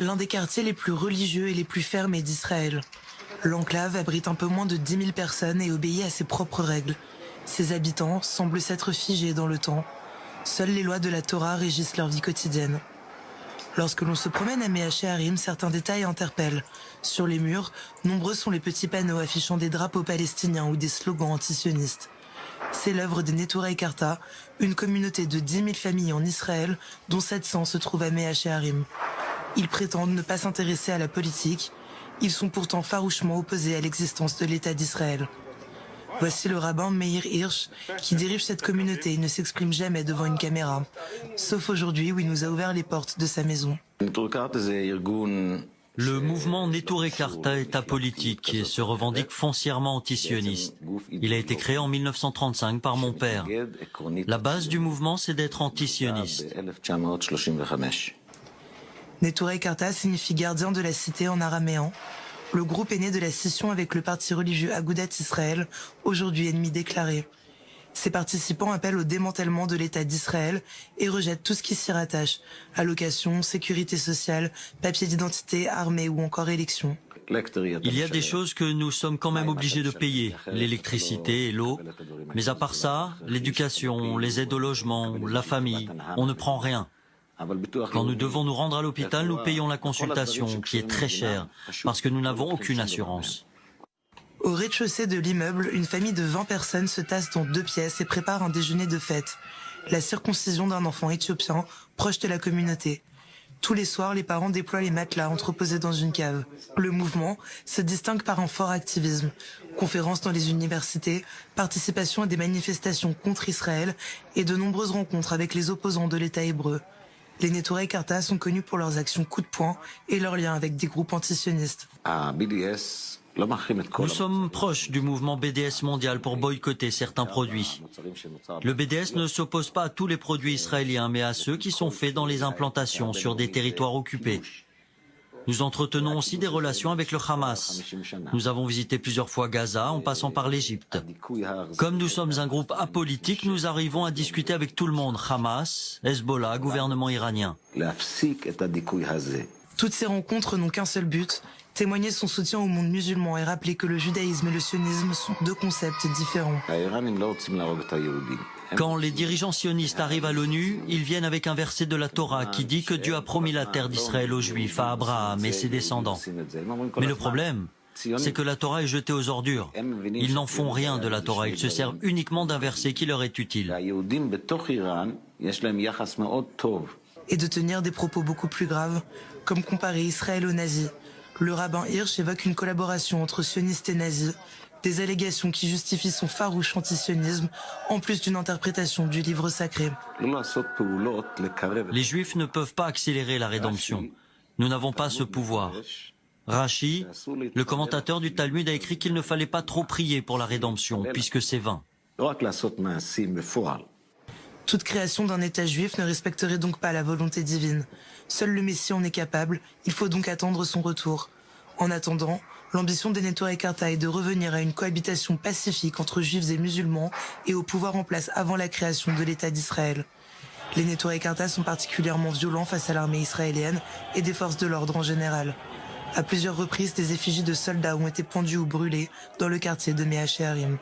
l'un des quartiers les plus religieux et les plus fermés d'Israël. L'enclave abrite un peu moins de 10 000 personnes et obéit à ses propres règles. Ses habitants semblent s'être figés dans le temps. Seules les lois de la Torah régissent leur vie quotidienne. Lorsque l'on se promène à Mea Shearim, certains détails interpellent. Sur les murs, nombreux sont les petits panneaux affichant des drapeaux palestiniens ou des slogans antisionistes. C'est l'œuvre des Neturei Karta, une communauté de 10 000 familles en Israël, dont 700 se trouvent à Mea Shearim. Ils prétendent ne pas s'intéresser à la politique. Ils sont pourtant farouchement opposés à l'existence de l'État d'Israël. Voici le rabbin Meir Hirsch, qui dirige cette communauté et ne s'exprime jamais devant une caméra. Sauf aujourd'hui où il nous a ouvert les portes de sa maison. Le mouvement Neturei Karta est apolitique et se revendique foncièrement antisioniste. Il a été créé en 1935 par mon père. La base du mouvement, c'est d'être antisioniste. Neturei Karta signifie gardien de la cité en araméen. Le groupe est né de la scission avec le parti religieux Agudat Israël, aujourd'hui ennemi déclaré. Ses participants appellent au démantèlement de l'État d'Israël et rejettent tout ce qui s'y rattache, allocations, sécurité sociale, papier d'identité, armée ou encore élections. Il y a des choses que nous sommes quand même obligés de payer, l'électricité et l'eau. Mais à part ça, l'éducation, les aides au logement, la famille, on ne prend rien. Quand nous devons nous rendre à l'hôpital, nous payons la consultation, qui est très chère, parce que nous n'avons aucune assurance. Au rez-de-chaussée de l'immeuble, une famille de 20 personnes se tasse dans 2 pièces et prépare un déjeuner de fête. La circoncision d'un enfant éthiopien, proche de la communauté. Tous les soirs, les parents déploient les matelas entreposés dans une cave. Le mouvement se distingue par un fort activisme. Conférences dans les universités, participation à des manifestations contre Israël et de nombreuses rencontres avec les opposants de l'État hébreu. Les Neturei Karta sont connus pour leurs actions coup de poing et leurs liens avec des groupes antisionistes. Nous sommes proches du mouvement BDS mondial pour boycotter certains produits. Le BDS ne s'oppose pas à tous les produits israéliens, mais à ceux qui sont faits dans les implantations sur des territoires occupés. Nous entretenons aussi des relations avec le Hamas. Nous avons visité plusieurs fois Gaza en passant par l'Égypte. Comme nous sommes un groupe apolitique, nous arrivons à discuter avec tout le monde, Hamas, Hezbollah, gouvernement iranien. Toutes ces rencontres n'ont qu'un seul but, témoigner son soutien au monde musulman et rappeler que le judaïsme et le sionisme sont 2 concepts différents. Quand les dirigeants sionistes arrivent à l'ONU, ils viennent avec un verset de la Torah qui dit que Dieu a promis la terre d'Israël aux Juifs, à Abraham et ses descendants. Mais le problème, c'est que la Torah est jetée aux ordures. Ils n'en font rien de la Torah, ils se servent uniquement d'un verset qui leur est utile. Et de tenir des propos beaucoup plus graves, comme comparer Israël aux nazis. Le rabbin Hirsch évoque une collaboration entre sionistes et nazis, des allégations qui justifient son farouche antisionisme, en plus d'une interprétation du livre sacré. Les Juifs ne peuvent pas accélérer la rédemption. Nous n'avons pas ce pouvoir. Rashi, le commentateur du Talmud, a écrit qu'il ne fallait pas trop prier pour la rédemption, puisque c'est vain. Toute création d'un État juif ne respecterait donc pas la volonté divine. Seul le Messie en est capable, il faut donc attendre son retour. En attendant, l'ambition des Neturei Karta est de revenir à une cohabitation pacifique entre juifs et musulmans et au pouvoir en place avant la création de l'État d'Israël. Les Neturei Karta sont particulièrement violents face à l'armée israélienne et des forces de l'ordre en général. À plusieurs reprises, des effigies de soldats ont été pendues ou brûlées dans le quartier de Mea Shearim.